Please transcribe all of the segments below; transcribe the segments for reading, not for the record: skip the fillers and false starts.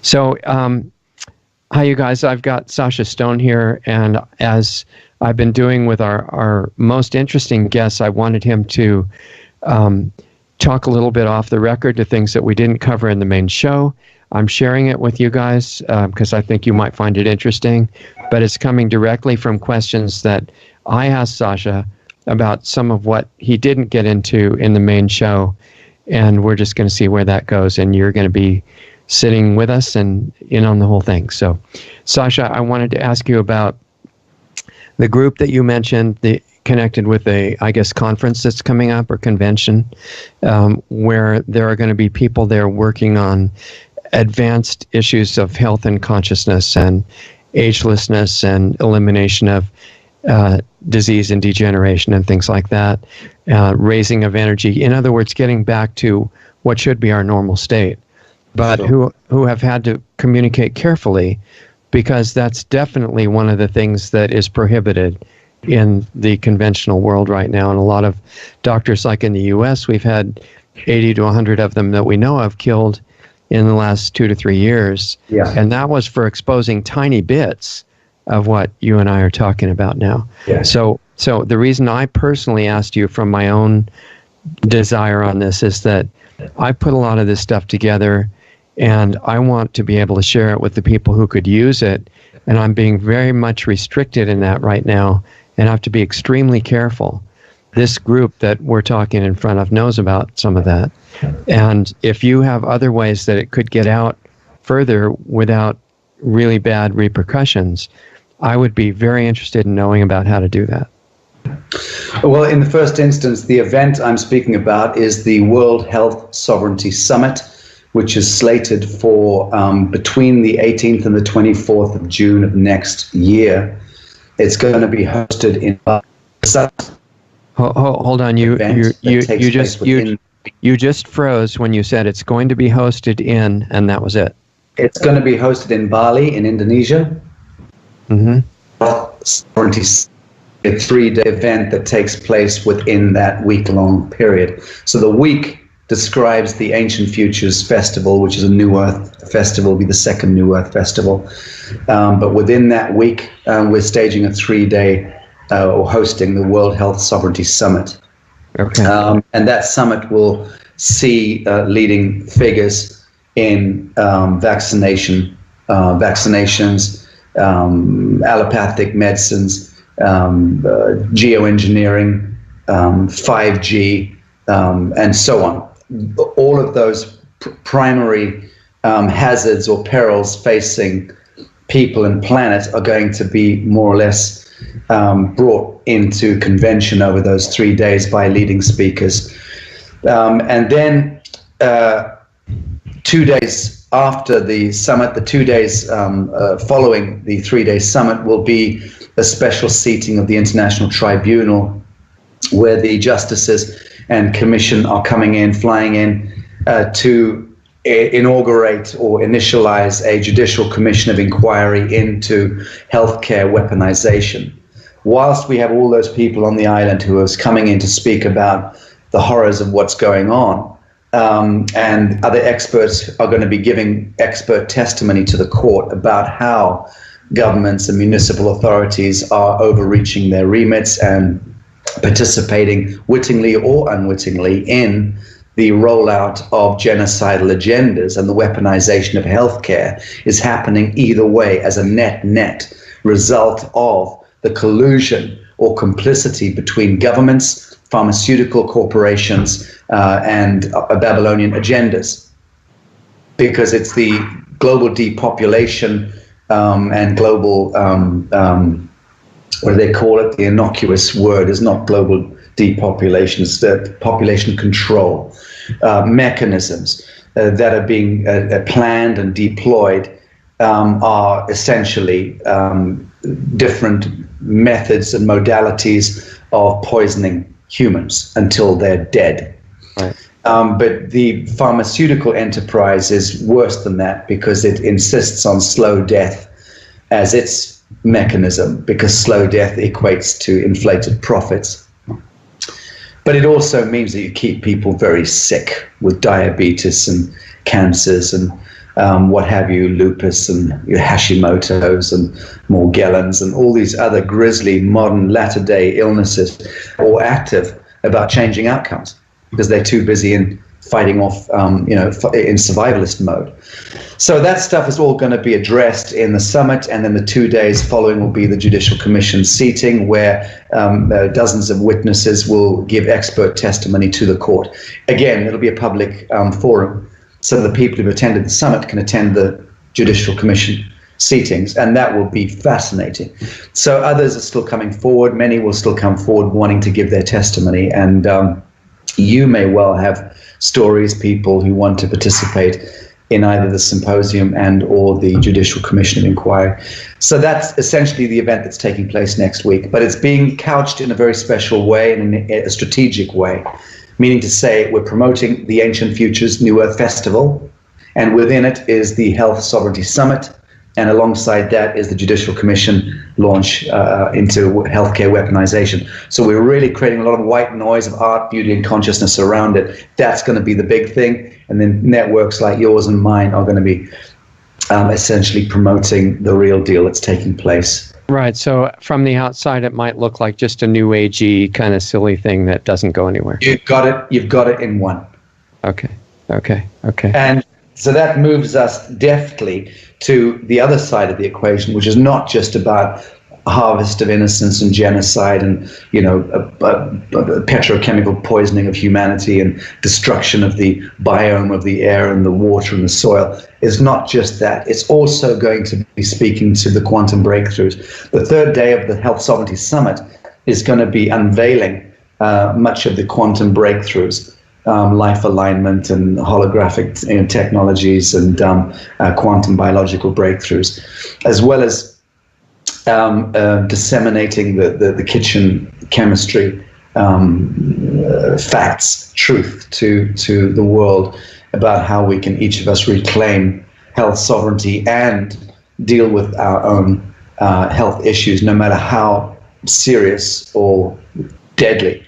So, hi, you guys. I've got Sacha Stone here, and as I've been doing with our most interesting guests, I wanted him to talk a little bit off the record to things that we didn't cover in the main show. I'm sharing it with you guys because I think you might find it interesting, but it's coming directly from questions that I asked Sacha about some of what he didn't get into in the main show, and we're just going to see where that goes, and you're going to be sitting with us and in on the whole thing. So, Sacha, I wanted to ask you about the group that you mentioned, connected with a, I guess, conference that's coming up or convention, where there are going to be people there working on advanced issues of health and consciousness and agelessness and elimination of disease and degeneration and things like that, raising of energy. In other words, getting back to what should be our normal state, but who have had to communicate carefully, because that's definitely one of the things that is prohibited in the conventional world right now. And a lot of doctors, like in the U.S., we've had 80 to 100 of them that we know of killed in the last 2 to 3 years. Yeah. And that was for exposing tiny bits of what you and I are talking about now. Yeah. So the reason I personally asked you from my own desire on this is that I put a lot of this stuff together, and I want to be able to share it with the people who could use it. And I'm being very much restricted in that right now, and I have to be extremely careful. This group that we're talking in front of knows about some of that. And if you have other ways that it could get out further without really bad repercussions, I would be very interested in knowing about how to do that. Well, in the first instance, the event I'm speaking about is the World Health Sovereignty Summit, which is slated for between the 18th and the 24th of June of next year. It's going to be hosted in... Hold on, you just froze when you said it's going to be hosted in, and that was it. It's going to be hosted in Bali, in Indonesia. Mm-hmm. A 3-day event that takes place within that week-long period. So the week describes the Ancient Futures Festival, which is a New Earth festival, will be the second New Earth festival. But within that week, we're staging a 3-day or hosting the World Health Sovereignty Summit. Okay. And that summit will see leading figures in vaccinations, allopathic medicines, geoengineering, 5G, and so on. All of those primary hazards or perils facing people and planet are going to be more or less brought into convention over those 3 days by leading speakers. And then 2 days after the summit, the 2 days following the 3-day summit, will be a special seating of the International Tribunal, where the justices and commission are flying in to inaugurate or initialize a judicial commission of inquiry into healthcare weaponization. Whilst we have all those people on the island who are coming in to speak about the horrors of what's going on, and other experts are going to be giving expert testimony to the court about how governments and municipal authorities are overreaching their remits and participating wittingly or unwittingly in the rollout of genocidal agendas, and the weaponization of healthcare is happening either way as a net result of the collusion or complicity between governments, pharmaceutical corporations, and Babylonian agendas. Because it's the global depopulation and global, what do they call it? The innocuous word is not global depopulation, it's the population control mechanisms that are being planned and deployed are essentially different methods and modalities of poisoning humans until they're dead. Right. But the pharmaceutical enterprise is worse than that, because it insists on slow death as its mechanism, because slow death equates to inflated profits. But it also means that you keep people very sick with diabetes and cancers and what have you, lupus and Hashimoto's and Morgellons and all these other grisly modern latter-day illnesses, or active about changing outcomes because they're too busy in fighting off, in survivalist mode. So that stuff is all going to be addressed in the summit, and then the 2 days following will be the Judicial Commission seating, where dozens of witnesses will give expert testimony to the court. Again, it'll be a public forum, so the people who've attended the summit can attend the Judicial Commission seatings, and that will be fascinating. So others are still coming forward. Many will still come forward wanting to give their testimony, and you may well have stories, people who want to participate in either the symposium and or the Judicial Commission of Inquiry. So that's essentially the event that's taking place next week, but it's being couched in a very special way and in a strategic way, meaning to say we're promoting the Ancient Futures New Earth Festival, and within it is the Health Sovereignty Summit, and alongside that is the Judicial Commission launch into healthcare weaponization. So we're really creating a lot of white noise of art, beauty, and consciousness around it. That's going to be the big thing. And then networks like yours and mine are going to be essentially promoting the real deal that's taking place. Right. So from the outside, it might look like just a new agey kind of silly thing that doesn't go anywhere. You've got it in one. Okay. And so that moves us deftly to the other side of the equation, which is not just about harvest of innocence and genocide and, petrochemical poisoning of humanity and destruction of the biome of the air and the water and the soil. It's not just that. It's also going to be speaking to the quantum breakthroughs. The third day of the Health Sovereignty Summit is going to be unveiling much of the quantum breakthroughs. Life alignment and holographic technologies and quantum biological breakthroughs, as well as disseminating the kitchen chemistry facts, truth to the world about how we can each of us reclaim health sovereignty and deal with our own health issues, no matter how serious or deadly.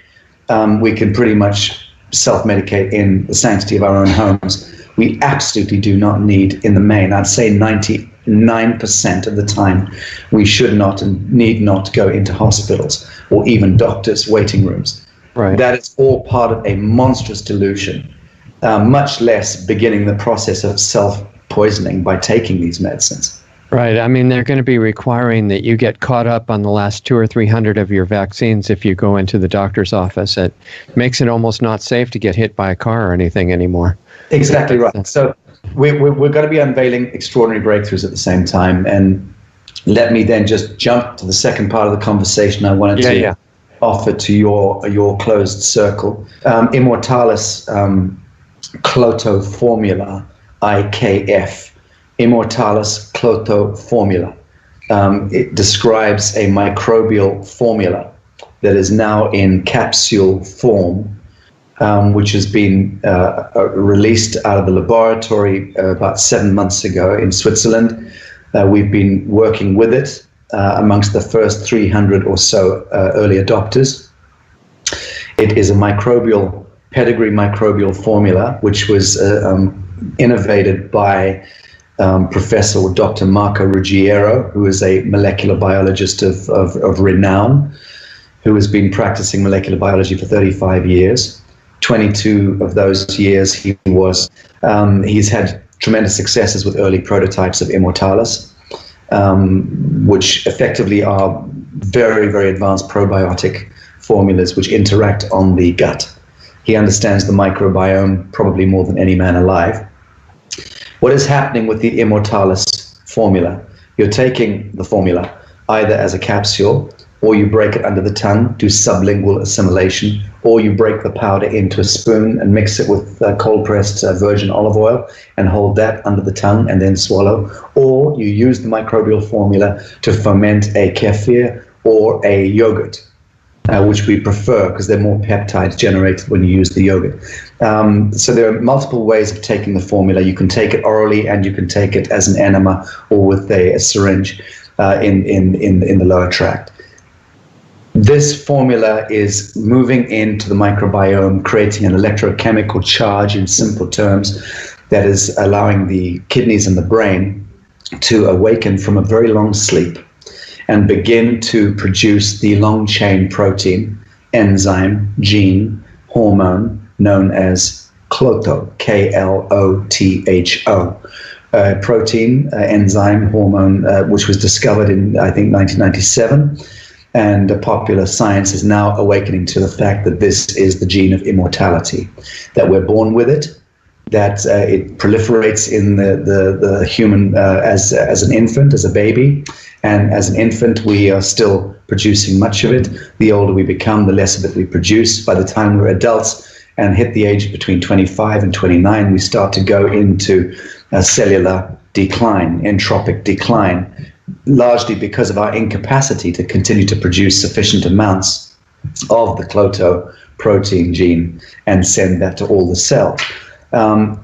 We can pretty much self-medicate in the sanctity of our own homes. We absolutely do not need, in the main, I'd say 99% of the time, we should not and need not go into hospitals or even doctors' waiting rooms. Right. That is all part of a monstrous delusion, much less beginning the process of self-poisoning by taking these medicines. Right. I mean, they're going to be requiring that you get caught up on the last 200 or 300 of your vaccines if you go into the doctor's office. It makes it almost not safe to get hit by a car or anything anymore. Exactly right. So we're going to be unveiling extraordinary breakthroughs at the same time. And let me then just jump to the second part of the conversation I wanted to offer to your closed circle. Immortalis Cloto Formula, IKF. Immortalis Cloto Formula. It describes a microbial formula that is now in capsule form, which has been released out of the laboratory about 7 months ago in Switzerland. We've been working with it amongst the first 300 or so early adopters. It is a pedigree microbial formula, which was innovated by Professor Dr. Marco Ruggiero, who is a molecular biologist of renown, who has been practicing molecular biology for 35 years. 22 of those years he's had tremendous successes with early prototypes of Immortalis, which effectively are very, very advanced probiotic formulas which interact on the gut. He understands the microbiome probably more than any man alive. What is happening with the Immortalis formula? You're taking the formula either as a capsule, or you break it under the tongue, do sublingual assimilation, or you break the powder into a spoon and mix it with cold-pressed virgin olive oil and hold that under the tongue and then swallow, or you use the microbial formula to ferment a kefir or a yogurt, which we prefer because there are more peptides generated when you use the yogurt. So there are multiple ways of taking the formula. You can take it orally, and you can take it as an enema or with a syringe in the lower tract. This formula is moving into the microbiome, creating an electrochemical charge, in simple terms, that is allowing the kidneys and the brain to awaken from a very long sleep and begin to produce the long-chain protein, enzyme, gene, hormone known as klotho, K-L-O-T-H-O. Protein, enzyme, hormone, which was discovered in, I think, 1997. And popular science is now awakening to the fact that this is the gene of immortality, that we're born with it, that it proliferates in the human as an infant, as a baby. And as an infant, we are still producing much of it. The older we become, the less of it we produce. By the time we're adults and hit the age between 25 and 29, we start to go into a cellular decline, entropic decline, largely because of our incapacity to continue to produce sufficient amounts of the klotho protein gene and send that to all the cells.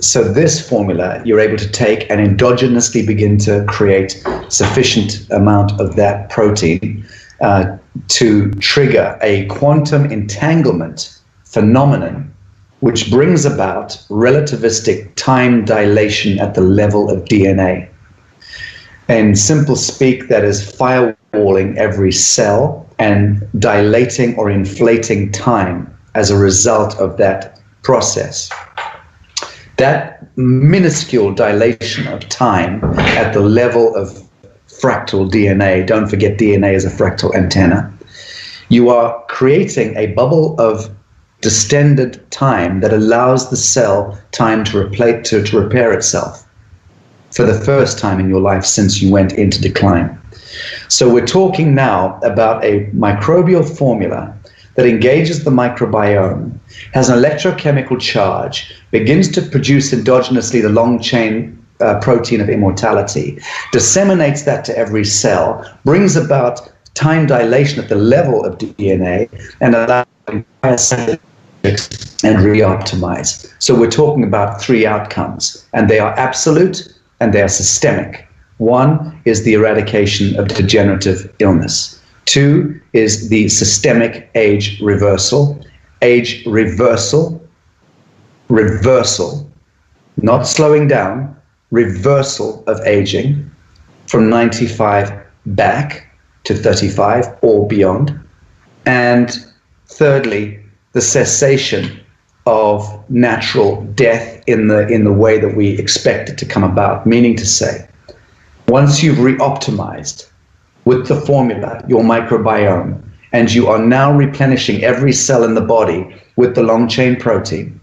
So this formula, you're able to take and endogenously begin to create sufficient amount of that protein to trigger a quantum entanglement phenomenon, which brings about relativistic time dilation at the level of DNA. In simple speak, that is firewalling every cell and dilating or inflating time as a result of that process. That minuscule dilation of time at the level of fractal DNA, don't forget DNA is a fractal antenna, you are creating a bubble of distended time that allows the cell time to repair itself for the first time in your life since you went into decline. So we're talking now about a microbial formula that engages the microbiome, has an electrochemical charge, begins to produce endogenously the long-chain protein of immortality, disseminates that to every cell, brings about time dilation at the level of DNA, and allows and re-optimize. So we're talking about three outcomes, and they are absolute and they are systemic. One is the eradication of degenerative illness. Two is the systemic age reversal. Age reversal, not slowing down, reversal of aging from 95 back to 35 or beyond. And thirdly, the cessation of natural death in the way that we expect it to come about, meaning to say, once you've re-optimized with the formula your microbiome, and you are now replenishing every cell in the body with the long-chain protein,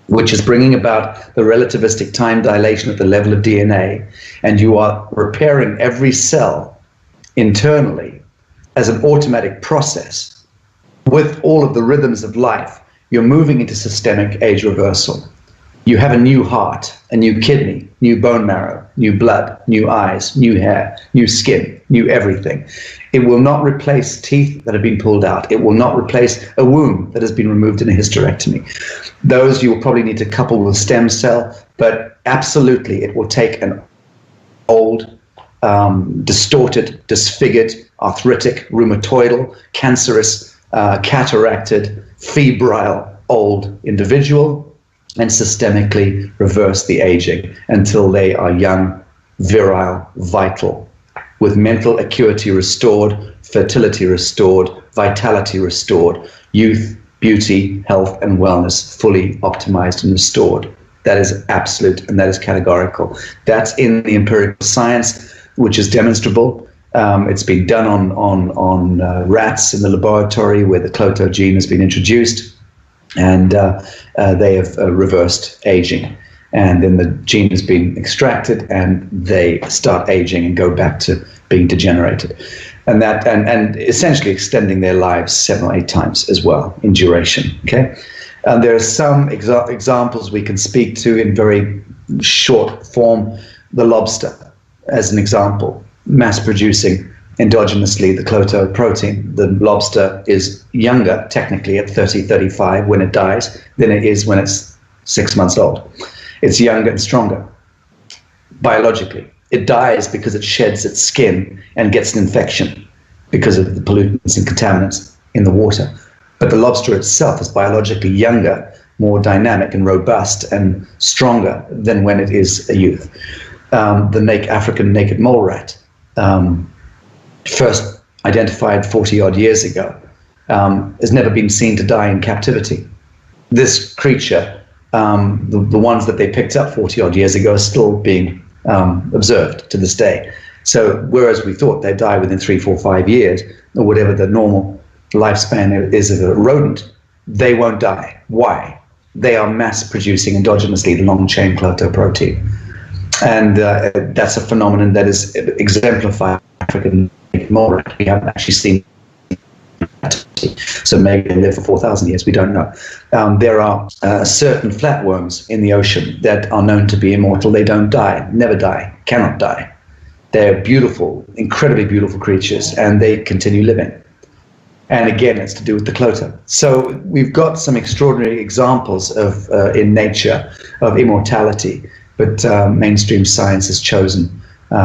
which is bringing about the relativistic time dilation at the level of DNA, and you are repairing every cell internally as an automatic process, with all of the rhythms of life, you're moving into systemic age reversal. You have a new heart, a new kidney, new bone marrow, new blood, new eyes, new hair, new skin, new everything. It will not replace teeth that have been pulled out. It will not replace a womb that has been removed in a hysterectomy. Those you will probably need to couple with stem cell, but absolutely it will take an old, distorted, disfigured, arthritic, rheumatoidal, cancerous, cataracted, febrile old individual and systemically reverse the aging until they are young, virile, vital, with mental acuity restored, fertility restored, vitality restored, youth, beauty, health, and wellness fully optimized and restored. That is absolute and that is categorical. That's in the empirical science, which is demonstrable. It's been done on rats in the laboratory where the klotho gene has been introduced, and they have reversed aging. And then the gene has been extracted, and they start aging and go back to being degenerated, and essentially extending their lives 7 or 8 times as well in duration. Okay, and there are some examples we can speak to in very short form. The lobster, as an example, mass producing endogenously the klotho protein. The lobster is younger technically at 30, 35 when it dies than it is when it's 6 months old. It's younger and stronger biologically. It dies because it sheds its skin and gets an infection because of the pollutants and contaminants in the water. But the lobster itself is biologically younger more dynamic and robust and stronger than when it is a youth. The African naked mole rat, first identified 40-odd years ago, has never been seen to die in captivity. This creature, the ones that they picked up 40-odd years ago, are still being observed to this day. So whereas we thought they'd die within 3, 4, 5 years, or whatever the normal lifespan is of a rodent, they won't die. Why? They are mass producing endogenously the long-chain protein. And that's a phenomenon that is exemplified in African mole rat. We haven't actually seen that. So maybe they live for 4,000 years, we don't know. There are certain flatworms in the ocean that are known to be immortal. They don't die, never die, cannot die. They're beautiful, incredibly beautiful creatures, and they continue living. And again, it's to do with the clota. So we've got some extraordinary examples of in nature of immortality, but mainstream science has chosen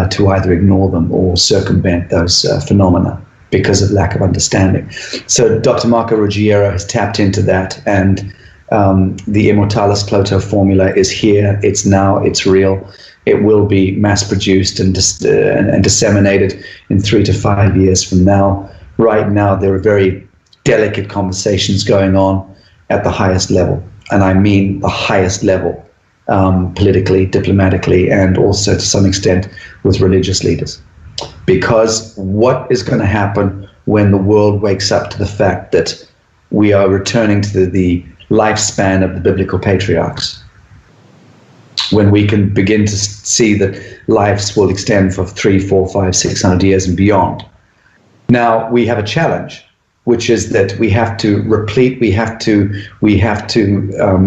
to either ignore them or circumvent those phenomena because of lack of understanding. So Dr. Marco Ruggiero has tapped into that, and the Immortalis Cloto formula is here, it's now, it's real. It will be mass-produced and disseminated in 3 to 5 years from now. Right now, there are very delicate conversations going on at the highest level, and I mean the highest level, politically, diplomatically, and also to some extent with religious leaders. Because what is going to happen when the world wakes up to the fact that we are returning to the lifespan of the biblical patriarchs? When we can begin to see that lives will extend for 3, 4, 5, 600 years and beyond. Now we have a challenge, which is that we have to replete, we have to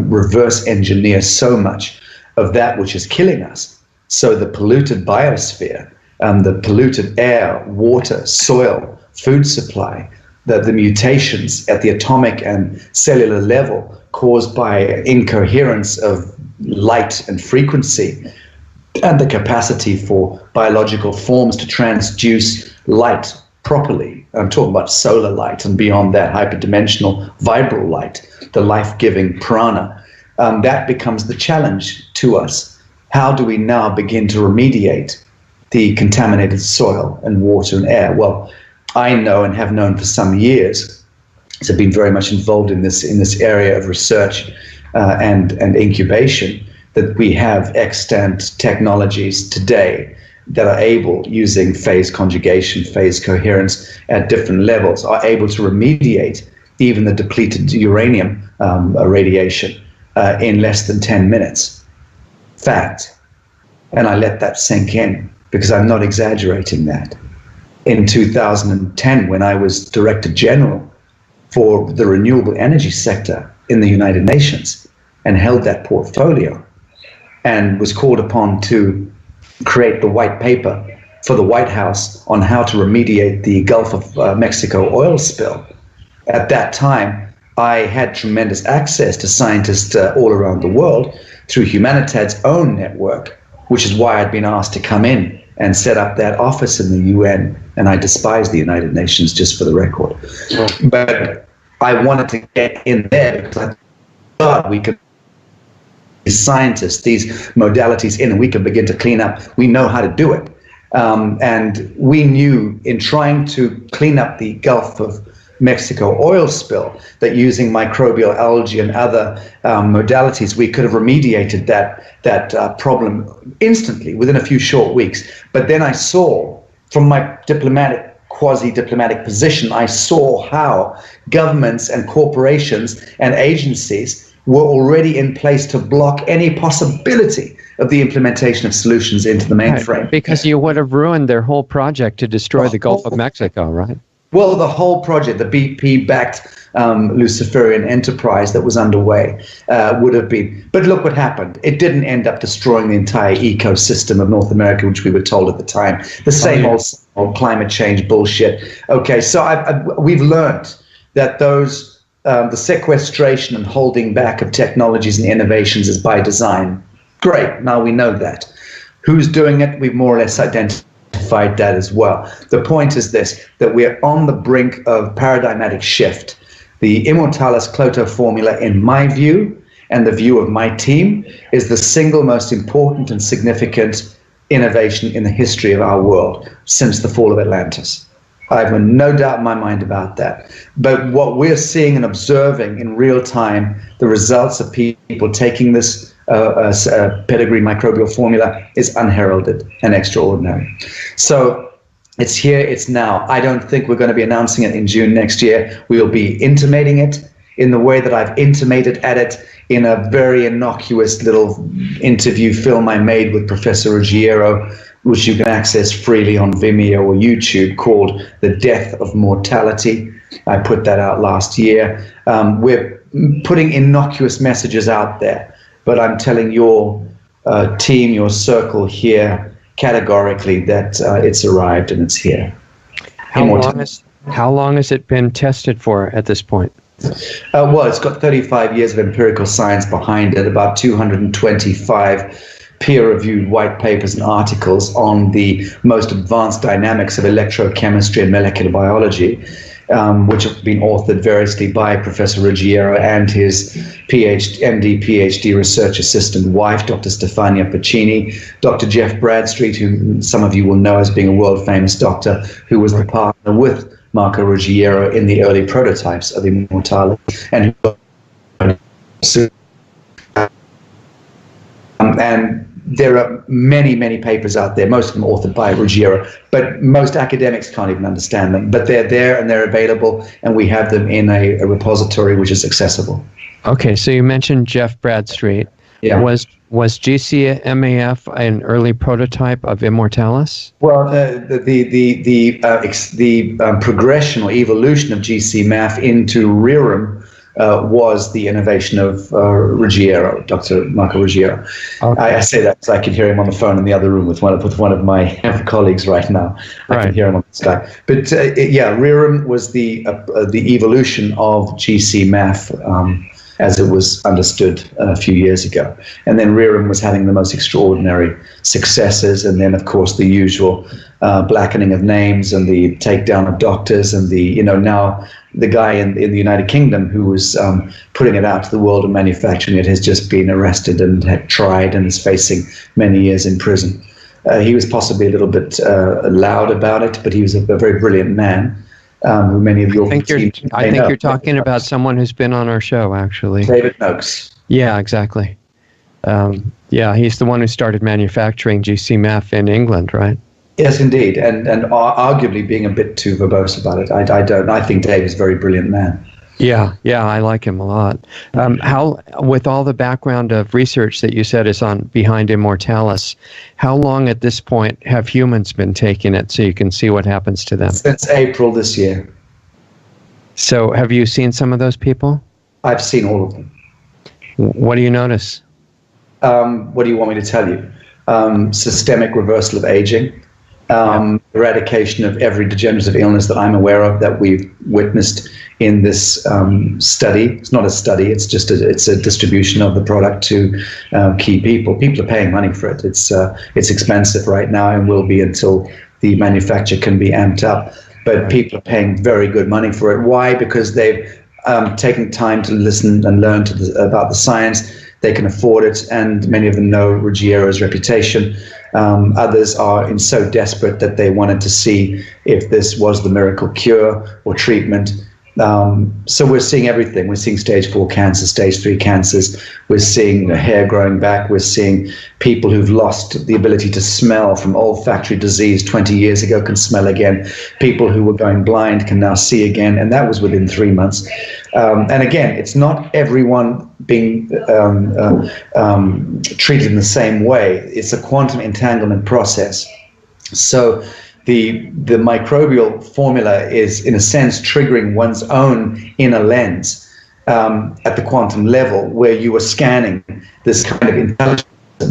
reverse engineer so much of that which is killing us. So the polluted biosphere, the polluted air, water, soil, food supply, the mutations at the atomic and cellular level caused by incoherence of light and frequency, and the capacity for biological forms to transduce light properly. I'm talking about solar light and beyond that, hyperdimensional vibral light, the life-giving prana. That becomes the challenge to us. How do we now begin to remediate the contaminated soil and water and air? Well, I know and have known for some years, so I've been very much involved in this area of research and incubation, that we have extant technologies today that are able, using phase conjugation, phase coherence at different levels, are able to remediate even the depleted uranium radiation in less than 10 minutes. Fact. And I let that sink in because I'm not exaggerating that. In 2010, when I was Director General for the renewable energy sector in the United Nations and held that portfolio and was called upon to create the white paper for the White House on how to remediate the Gulf of Mexico oil spill. At that time, I had tremendous access to scientists all around the world through Humanitad's own network, which is why I'd been asked to come in and set up that office in the UN. And I despise the United Nations, just for the record. But I wanted to get in there because I thought we could, these scientists, these modalities in, and we can begin to clean up. We know how to do it. And we knew in trying to clean up the Gulf of Mexico oil spill that using microbial algae and other modalities, we could have remediated that problem instantly within a few short weeks. But then I saw, from my quasi-diplomatic position, I saw how governments and corporations and agencies were already in place to block any possibility of the implementation of solutions into the mainframe. Right, because you would have ruined their whole project to destroy the Gulf of Mexico, right? Well, the whole project, the BP-backed Luciferian enterprise that was underway would have been. But look what happened. It didn't end up destroying the entire ecosystem of North America, which we were told at the time. The same old climate change bullshit. Okay, so we've learned that the sequestration and holding back of technologies and innovations is by design. Great, now we know that. Who's doing it? We've more or less identified that as well. The point is this, that we're on the brink of paradigmatic shift. The Immortalis Cloto formula, in my view, and the view of my team, is the single most important and significant innovation in the history of our world since the fall of Atlantis. I have no doubt in my mind about that. But what we're seeing and observing in real time, the results of people taking this pedigree microbial formula, is unheralded and extraordinary. So it's here, it's now. I don't think we're going to be announcing it in June next year. We will be intimating it in the way that I've intimated at it in a very innocuous little interview film I made with Professor Ruggiero, which you can access freely on Vimeo or YouTube, called The Death of Mortality. I put that out last year. We're putting innocuous messages out there, but I'm telling your team, your circle here, categorically that it's arrived and it's here. How long has it been tested for at this point? Well, it's got 35 years of empirical science behind it, about 225 peer-reviewed white papers and articles on the most advanced dynamics of electrochemistry and molecular biology, which have been authored variously by Professor Ruggiero and his MD-PhD research assistant wife, Dr. Stefania Pacini, Dr. Jeff Bradstreet, who some of you will know as being a world-famous doctor, who was the partner with Marco Ruggiero in the early prototypes of Immortality, and there are many, many papers out there, most of them authored by Ruggiero, but most academics can't even understand them. But they're there and they're available, and we have them in a repository which is accessible. Okay, so you mentioned Jeff Bradstreet. Yeah. Was GCMAF an early prototype of Immortalis? Well, the progression or evolution of GCMAF into Rerum was the innovation of Ruggiero, Dr. Marco Ruggiero. Okay. I say that because I can hear him on the phone in the other room with one of my colleagues right now. I can hear him on the Skype. But Rerum was the evolution of GCMAF as it was understood a few years ago. And then Rerum was having the most extraordinary successes, and then, of course, the usual blackening of names and the takedown of doctors, and now the guy in the United Kingdom who was putting it out to the world and manufacturing it has just been arrested and had tried and is facing many years in prison. He was possibly a little bit loud about it, but he was a very brilliant man. Who many of your I think you're talking about someone who's been on our show, actually. David Noakes. Yeah, exactly. He's the one who started manufacturing GCMAF in England, right? Yes, indeed, and arguably being a bit too verbose about it. I think Dave is a very brilliant man. Yeah, I like him a lot. How, with all the background of research that you said is behind Immortalis, how long at this point have humans been taking it so you can see what happens to them? Since April this year. So have you seen some of those people? I've seen all of them. What do you notice? What do you want me to tell you? Systemic reversal of aging. Eradication of every degenerative illness that I'm aware of that we've witnessed in this study. It's not a study, it's just it's a distribution of the product to key people. People are paying money for it. It's expensive right now and will be until the manufacture can be amped up. But people are paying very good money for it. Why? Because they've taken time to listen and learn about the science. They can afford it, and many of them know Ruggiero's reputation. Others are so desperate that they wanted to see if this was the miracle cure or treatment. So we're seeing everything. We're seeing stage 4 cancer, stage 3 cancers. We're seeing the hair growing back. We're seeing people who've lost the ability to smell from olfactory disease 20 years ago can smell again. People who were going blind can now see again, and that was within 3 months. And again, it's not everyone being treated in the same way. It's a quantum entanglement process. So the microbial formula is, in a sense, triggering one's own inner lens at the quantum level, where you are scanning this kind of intelligence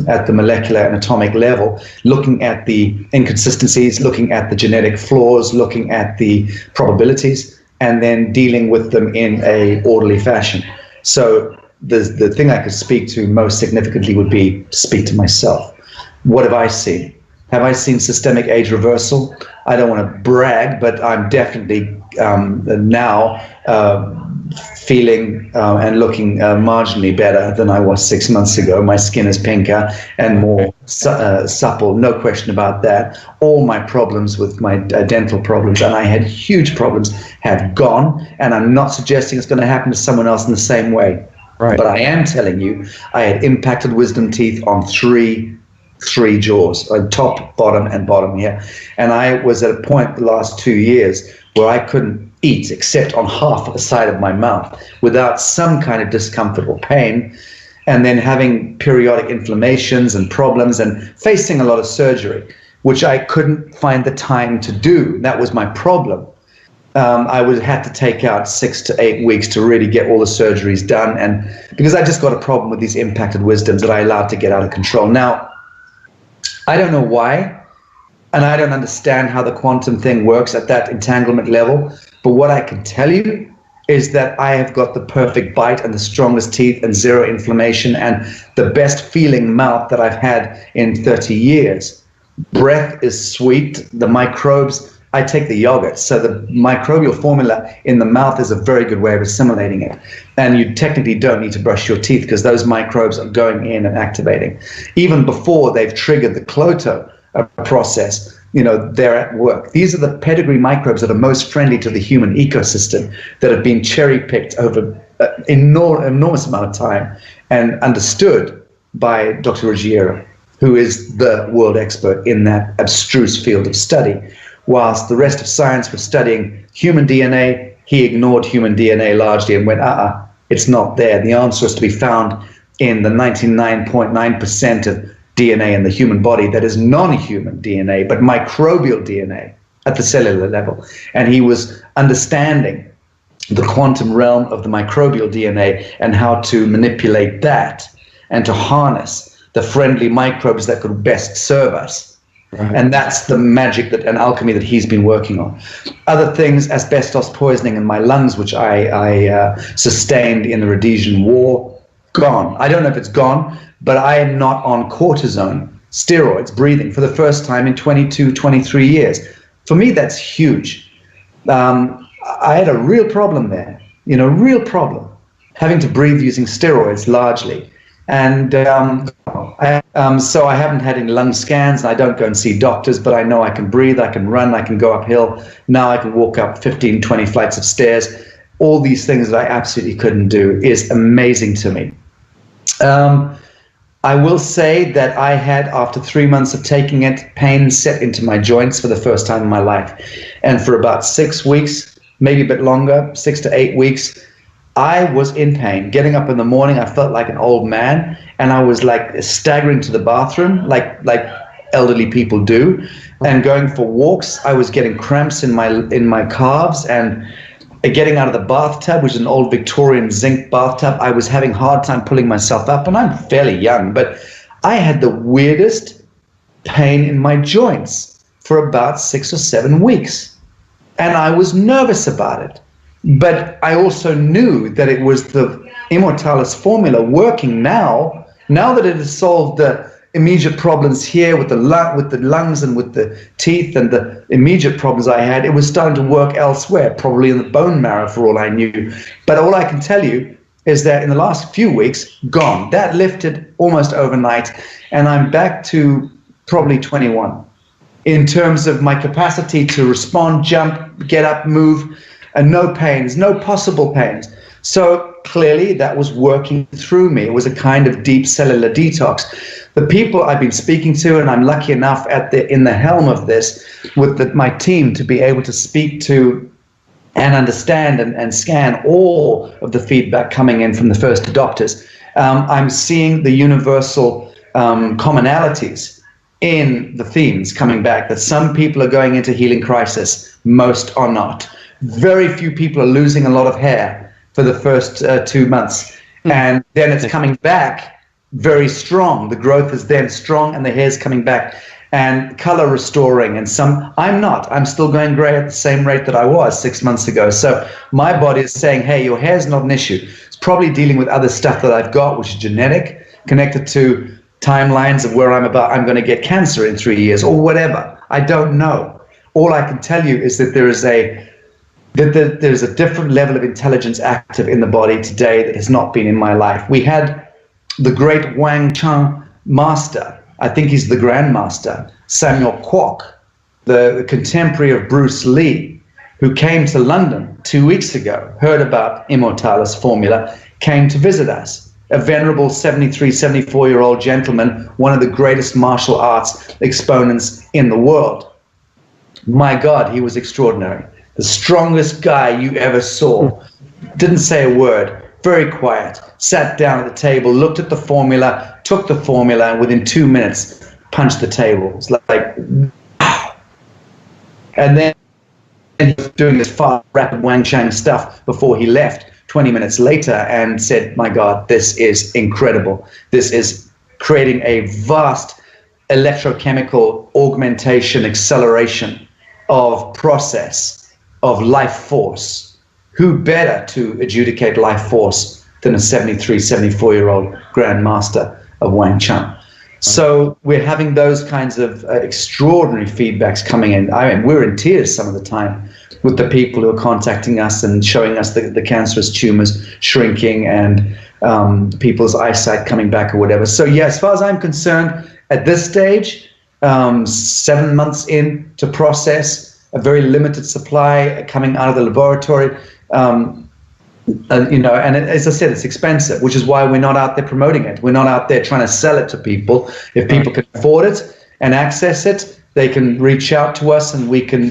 at the molecular and atomic level, looking at the inconsistencies, looking at the genetic flaws, looking at the probabilities, and then dealing with them in a orderly fashion. So the thing I could speak to most significantly would be to speak to myself. What have I seen? Have I seen systemic age reversal? I don't want to brag, but I'm definitely now feeling and looking marginally better than I was 6 months ago. My skin is pinker and more supple, no question about that. All my problems with my dental problems, and I had huge problems, have gone, and I'm not suggesting it's going to happen to someone else in the same way. Right. But I am telling you, I had impacted wisdom teeth on three jaws, on top, bottom, and bottom here. And I was at a point the last 2 years where I couldn't eat except on half of the side of my mouth without some kind of discomfort or pain, and then having periodic inflammations and problems and facing a lot of surgery, which I couldn't find the time to do. That was my problem. I would have to take out 6 to 8 weeks to really get all the surgeries done, and because I just got a problem with these impacted wisdoms that I allowed to get out of control. Now, I don't know why, and I don't understand how the quantum thing works at that entanglement level, but what I can tell you is that I have got the perfect bite and the strongest teeth and zero inflammation and the best feeling mouth that I've had in 30 years. Breath is sweet. The microbes, I take the yogurt, so the microbial formula in the mouth is a very good way of assimilating it. And you technically don't need to brush your teeth because those microbes are going in and activating. Even before they've triggered the Cloto process, they're at work. These are the pedigree microbes that are most friendly to the human ecosystem that have been cherry-picked over an enormous amount of time and understood by Dr. Ruggiero, who is the world expert in that abstruse field of study. Whilst the rest of science was studying human DNA, he ignored human DNA largely and went, it's not there. The answer is to be found in the 99.9% of DNA in the human body that is non-human DNA, but microbial DNA at the cellular level. And he was understanding the quantum realm of the microbial DNA and how to manipulate that and to harness the friendly microbes that could best serve us. Right. And that's the magic and alchemy that he's been working on. Other things, asbestos poisoning in my lungs, which I sustained in the Rhodesian War, gone. I don't know if it's gone, but I am not on cortisone, steroids, breathing for the first time in 22, 23 years. For me, that's huge. I had a real problem there, real problem, having to breathe using steroids largely. And so I haven't had any lung scans. I don't go and see doctors, but I know I can breathe, I can run, I can go uphill. Now I can walk up 15, 20 flights of stairs. All these things that I absolutely couldn't do is amazing to me. I will say that I had, after 3 months of taking it, pain set into my joints for the first time in my life. And for about 6 weeks, maybe a bit longer, 6 to 8 weeks, I was in pain. Getting up in the morning, I felt like an old man, and I was like staggering to the bathroom, like elderly people do. And going for walks, I was getting cramps in my calves, and getting out of the bathtub, which is an old Victorian zinc bathtub, I was having a hard time pulling myself up, and I'm fairly young, but I had the weirdest pain in my joints for about 6 or 7 weeks, and I was nervous about it. But I also knew that it was the Immortalis formula working now that it has solved the immediate problems here with the lungs and with the teeth and the immediate problems I had. It was starting to work elsewhere, probably in the bone marrow for all I knew. But all I can tell you is that in the last few weeks, gone. That lifted almost overnight, and I'm back to probably 21 in terms of my capacity to respond, jump, get up, move, and no pains, no possible pains. So clearly that was working through me. It was a kind of deep cellular detox. The people I've been speaking to, and I'm lucky enough in the helm of this with my team to be able to speak to and understand and scan all of the feedback coming in from the first adopters. I'm seeing the universal commonalities in the themes coming back, that some people are going into healing crisis, most are not. Very few people are losing a lot of hair for the first 2 months, and then it's coming back very strong. The growth is then strong, and the hair's coming back, and color restoring. And I'm still going gray at the same rate that I was 6 months ago. So my body is saying, hey, your hair's not an issue. It's probably dealing with other stuff that I've got, which is genetic, connected to timelines of where I'm going to get cancer in 3 years or whatever. I don't know. All I can tell you is that there is a there's a different level of intelligence active in the body today that has not been in my life. We had the great Wang Chang master, I think he's the grandmaster, Samuel Kwok, the contemporary of Bruce Lee, who came to London 2 weeks ago, heard about Immortalis formula, came to visit us. A venerable 73, 74-year-old gentleman, one of the greatest martial arts exponents in the world. My God, he was extraordinary. The strongest guy you ever saw. Didn't say a word, very quiet, sat down at the table, looked at the formula, took the formula, and within 2 minutes, punched the table. It's like, wow. And then he was doing this fast, rapid Wang Chang stuff before he left 20 minutes later and said, my God, this is incredible. This is creating a vast electrochemical augmentation, acceleration of process, of life force. Who better to adjudicate life force than a 73, 74-year-old grandmaster of Wang Chang? So we're having those kinds of extraordinary feedbacks coming in. I mean, we're in tears some of the time with the people who are contacting us and showing us the cancerous tumors shrinking and people's eyesight coming back or whatever. So yeah, as far as I'm concerned, at this stage, 7 months in to process, a very limited supply coming out of the laboratory, and as I said, it's expensive, which is why we're not out there promoting it. We're not out there trying to sell it to people. If people can afford it and access it, they can reach out to us, and we can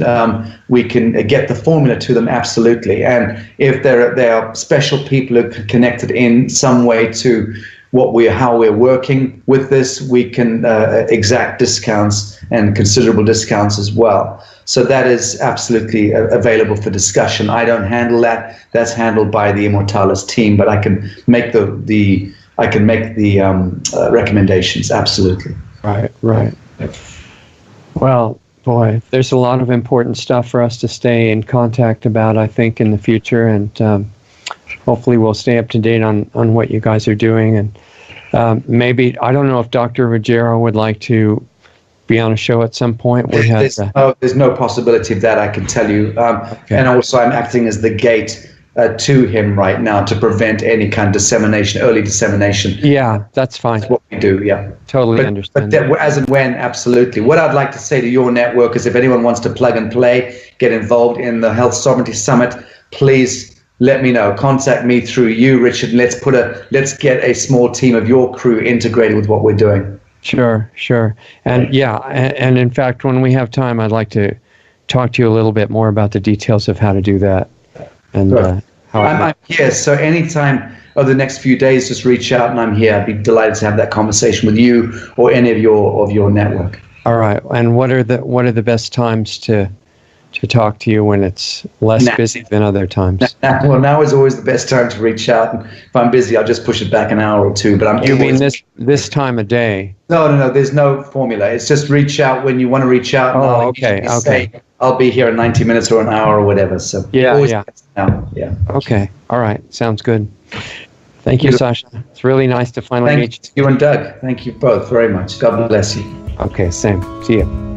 get the formula to them, absolutely. And if there are special people who are connected in some way to how we're working with this, we can exact discounts and considerable discounts as well. So that is absolutely available for discussion. I don't handle that. That's handled by the Immortalis team, but I can make the recommendations. Absolutely. Right. Well, boy, there's a lot of important stuff for us to stay in contact about, I think, in the future, and hopefully we'll stay up to date on what you guys are doing. And maybe, I don't know if Dr. Ruggiero would like to be on a show at some point. There's no possibility of that, I can tell you. Okay. And also I'm acting as the gate to him right now to prevent any kind of early dissemination. Yeah, that's fine. That's what we do, yeah. Totally understand. But as and when, absolutely. What I'd like to say to your network is if anyone wants to plug and play, get involved in the Health Sovereignty Summit, please let me know. Contact me through you, Richard. Let's get a small team of your crew integrated with what we're doing. Sure. And yeah, and in fact, when we have time, I'd like to talk to you a little bit more about the details of how to do that. And how I'm here, so anytime over the next few days, just reach out and I'm here. I'd be delighted to have that conversation with you or any of your network. All right. And what are the best times to talk to you when it's less busy than other times? Now is always the best time to reach out. And if I'm busy, I'll just push it back an hour or two. But you mean this time of day? No. There's no formula. It's just reach out when you want to reach out. Oh, okay. Say, I'll be here in 90 minutes or an hour or whatever. So yeah. Yeah. Okay. All right. Sounds good. Thank you, Sacha. It's really nice to finally meet you. You and Doug. Thank you both very much. God bless you. Okay. Same. See you.